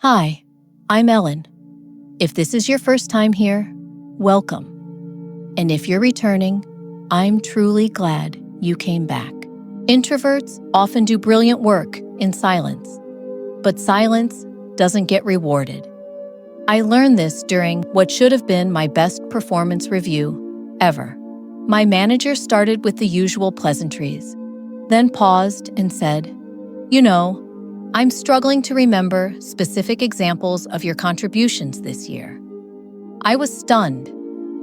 Hi, I'm Ellen. If this is your first time here, welcome. And if you're returning, I'm truly glad you came back. Introverts often do brilliant work in silence, but silence doesn't get rewarded. I learned this during what should have been my best performance review ever. My manager started with the usual pleasantries, then paused and said, I'm struggling to remember specific examples of your contributions this year. I was stunned.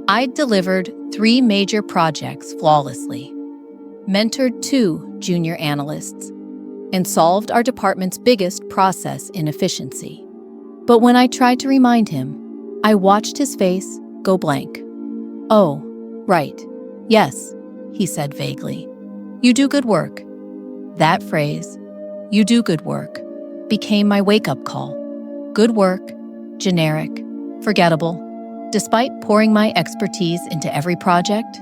I'd delivered 3 major projects flawlessly, mentored 2 junior analysts, and solved our department's biggest process inefficiency. But when I tried to remind him, I watched his face go blank. "Oh, right. Yes," he said vaguely. "You do good work." That phrase, "you do good work," became my wake-up call. Good work, generic, forgettable. Despite pouring my expertise into every project,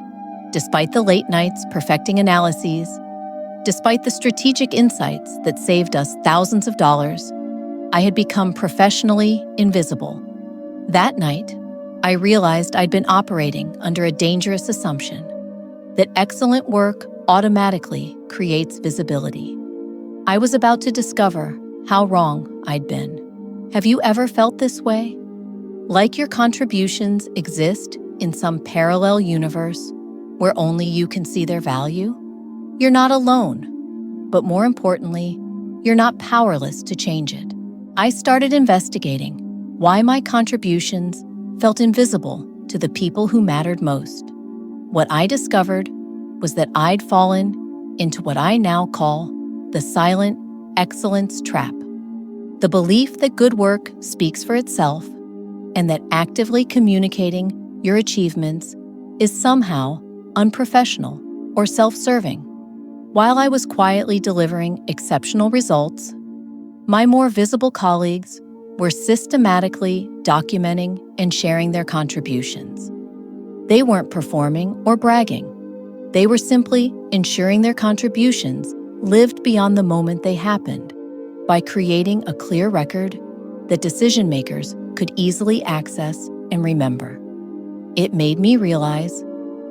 despite the late nights perfecting analyses, despite the strategic insights that saved us thousands of dollars, I had become professionally invisible. That night, I realized I'd been operating under a dangerous assumption that excellent work automatically creates visibility. I was about to discover how wrong I'd been. Have you ever felt this way? Like your contributions exist in some parallel universe where only you can see their value? You're not alone, but more importantly, you're not powerless to change it. I started investigating why my contributions felt invisible to the people who mattered most. What I discovered was that I'd fallen into what I now call the silent excellence trap. The belief that good work speaks for itself and that actively communicating your achievements is somehow unprofessional or self-serving. While I was quietly delivering exceptional results, my more visible colleagues were systematically documenting and sharing their contributions. They weren't performing or bragging. They were simply ensuring their contributions lived beyond the moment they happened by creating a clear record that decision makers could easily access and remember. It made me realize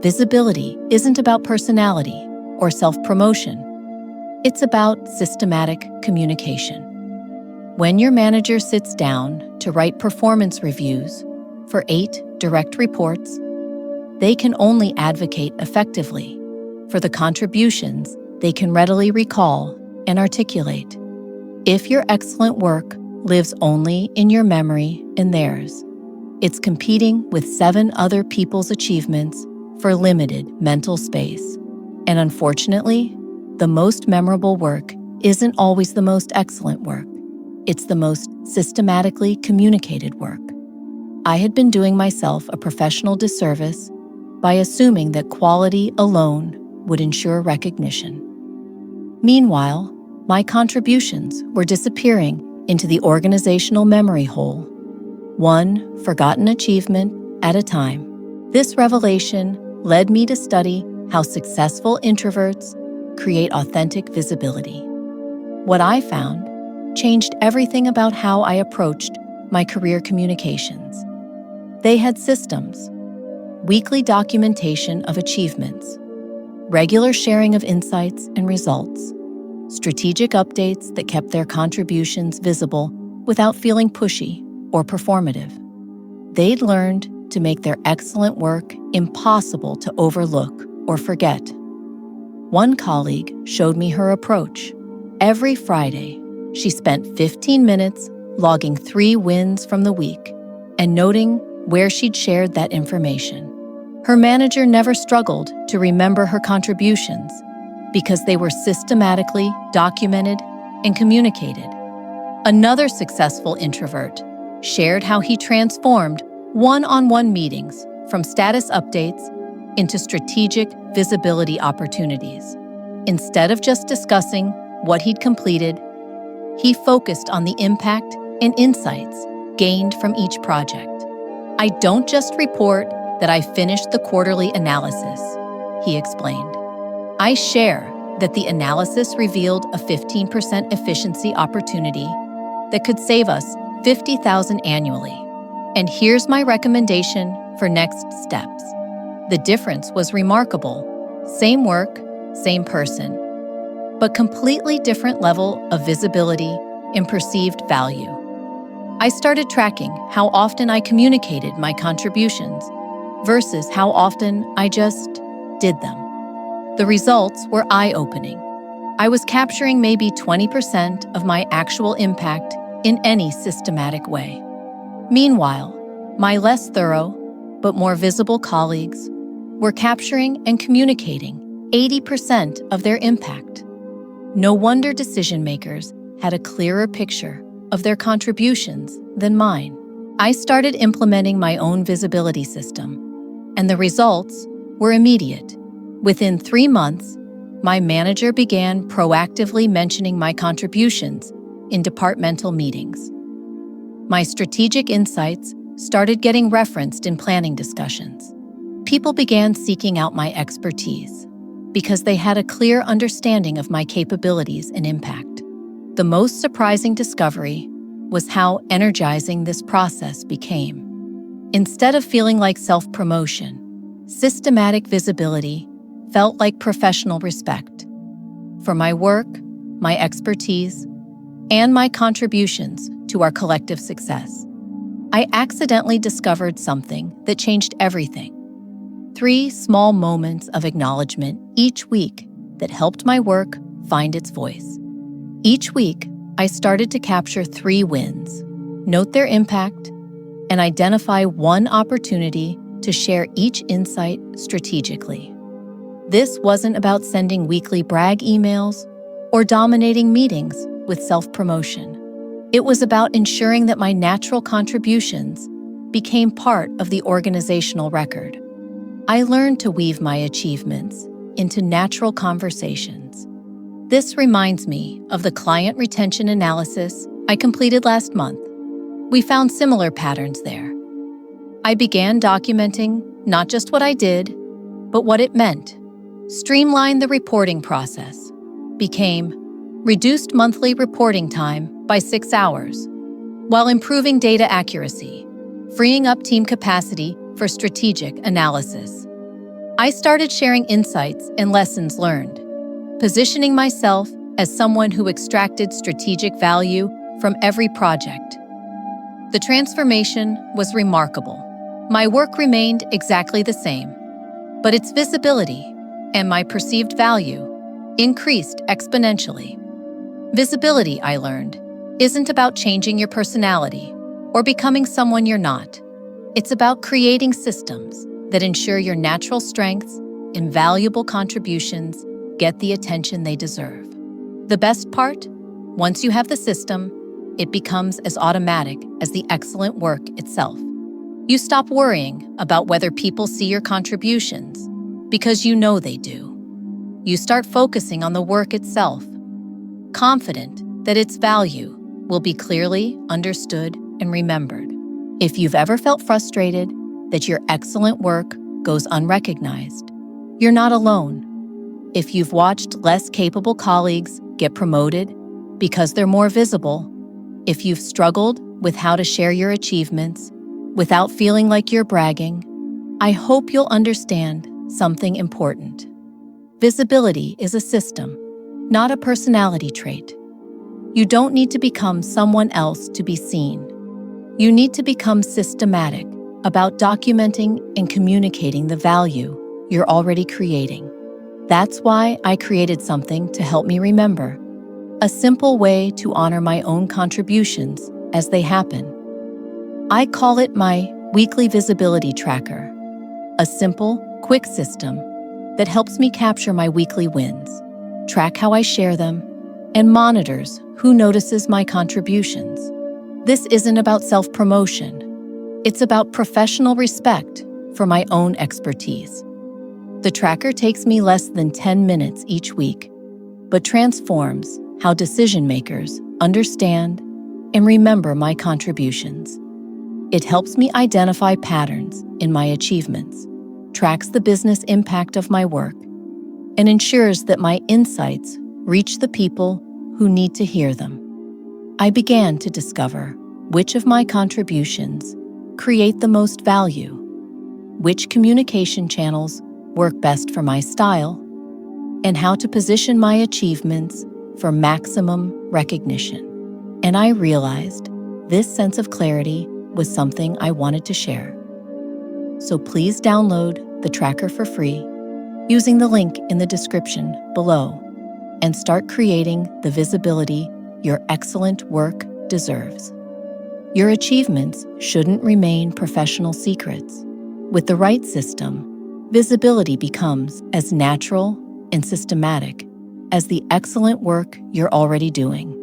visibility isn't about personality or self-promotion. It's about systematic communication. When your manager sits down to write performance reviews for 8 direct reports, they can only advocate effectively for the contributions they can readily recall and articulate. If your excellent work lives only in your memory and theirs, it's competing with 7 other people's achievements for limited mental space. And unfortunately, the most memorable work isn't always the most excellent work. It's the most systematically communicated work. I had been doing myself a professional disservice by assuming that quality alone would ensure recognition. Meanwhile, my contributions were disappearing into the organizational memory hole, one forgotten achievement at a time. This revelation led me to study how successful introverts create authentic visibility. What I found changed everything about how I approached my career communications. They had systems, weekly documentation of achievements, regular sharing of insights and results, strategic updates that kept their contributions visible without feeling pushy or performative. They'd learned to make their excellent work impossible to overlook or forget. One colleague showed me her approach. Every Friday, she spent 15 minutes logging 3 wins from the week and noting where she'd shared that information. Her manager never struggled to remember her contributions because they were systematically documented and communicated. Another successful introvert shared how he transformed one-on-one meetings from status updates into strategic visibility opportunities. Instead of just discussing what he'd completed, he focused on the impact and insights gained from each project. "I don't just report that I finished the quarterly analysis," he explained. "I share that the analysis revealed a 15% efficiency opportunity that could save us $50,000 annually. And here's my recommendation for next steps. The difference was remarkable. Same work, same person, but completely different level of visibility and perceived value. I started tracking how often I communicated my contributions versus how often I just did them. The results were eye-opening. I was capturing maybe 20% of my actual impact in any systematic way. Meanwhile, my less thorough but more visible colleagues were capturing and communicating 80% of their impact. No wonder decision-makers had a clearer picture of their contributions than mine. I started implementing my own visibility system, and the results were immediate. Within 3 months, my manager began proactively mentioning my contributions in departmental meetings. My strategic insights started getting referenced in planning discussions. People began seeking out my expertise because they had a clear understanding of my capabilities and impact. The most surprising discovery was how energizing this process became. Instead of feeling like self-promotion, systematic visibility felt like professional respect for my work, my expertise, and my contributions to our collective success. I accidentally discovered something that changed everything. 3 small moments of acknowledgement each week that helped my work find its voice. Each week, I started to capture 3 wins, note their impact, and identify one opportunity to share each insight strategically. This wasn't about sending weekly brag emails or dominating meetings with self-promotion. It was about ensuring that my natural contributions became part of the organizational record. I learned to weave my achievements into natural conversations. This reminds me of the client retention analysis I completed last month. We found similar patterns there. I began documenting not just what I did, but what it meant. Streamlined the reporting process. Became reduced monthly reporting time by 6 hours, while improving data accuracy, freeing up team capacity for strategic analysis. I started sharing insights and lessons learned, positioning myself as someone who extracted strategic value from every project. The transformation was remarkable. My work remained exactly the same, but its visibility and my perceived value increased exponentially. Visibility, I learned, isn't about changing your personality or becoming someone you're not. It's about creating systems that ensure your natural strengths and valuable contributions get the attention they deserve. The best part? Once you have the system, it becomes as automatic as the excellent work itself. You stop worrying about whether people see your contributions because you know they do. You start focusing on the work itself, confident that its value will be clearly understood and remembered. If you've ever felt frustrated that your excellent work goes unrecognized, you're not alone. If you've watched less capable colleagues get promoted because they're more visible, if you've struggled with how to share your achievements without feeling like you're bragging, I hope you'll understand something important. Visibility is a system, not a personality trait. You don't need to become someone else to be seen. You need to become systematic about documenting and communicating the value you're already creating. That's why I created something to help me remember, a simple way to honor my own contributions as they happen. I call it my weekly visibility tracker, a simple, quick system that helps me capture my weekly wins, track how I share them, and monitors who notices my contributions. This isn't about self-promotion. It's about professional respect for my own expertise. The tracker takes me less than 10 minutes each week, but transforms how decision-makers understand and remember my contributions. It helps me identify patterns in my achievements, tracks the business impact of my work, and ensures that my insights reach the people who need to hear them. I began to discover which of my contributions create the most value, which communication channels work best for my style, and how to position my achievements for maximum recognition. And I realized this sense of clarity was something I wanted to share. So please download the tracker for free using the link in the description below and start creating the visibility your excellent work deserves. Your achievements shouldn't remain professional secrets. With the right system, visibility becomes as natural and systematic as the excellent work you're already doing.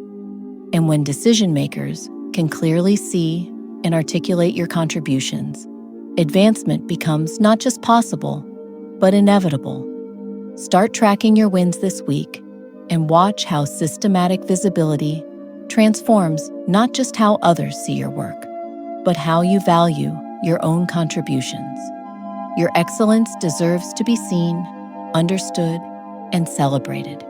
And when decision makers can clearly see and articulate your contributions, advancement becomes not just possible, but inevitable. Start tracking your wins this week and watch how systematic visibility transforms not just how others see your work, but how you value your own contributions. Your excellence deserves to be seen, understood, and celebrated.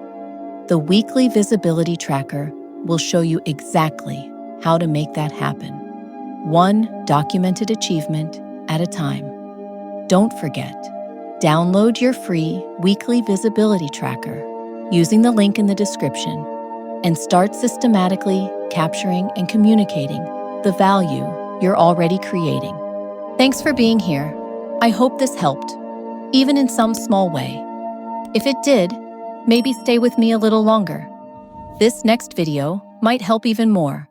The weekly visibility tracker will show you exactly how to make that happen, one documented achievement at a time. Don't forget, download your free weekly visibility tracker using the link in the description and start systematically capturing and communicating the value you're already creating. Thanks for being here. I hope this helped, even in some small way. If it did, maybe stay with me a little longer. This next video might help even more.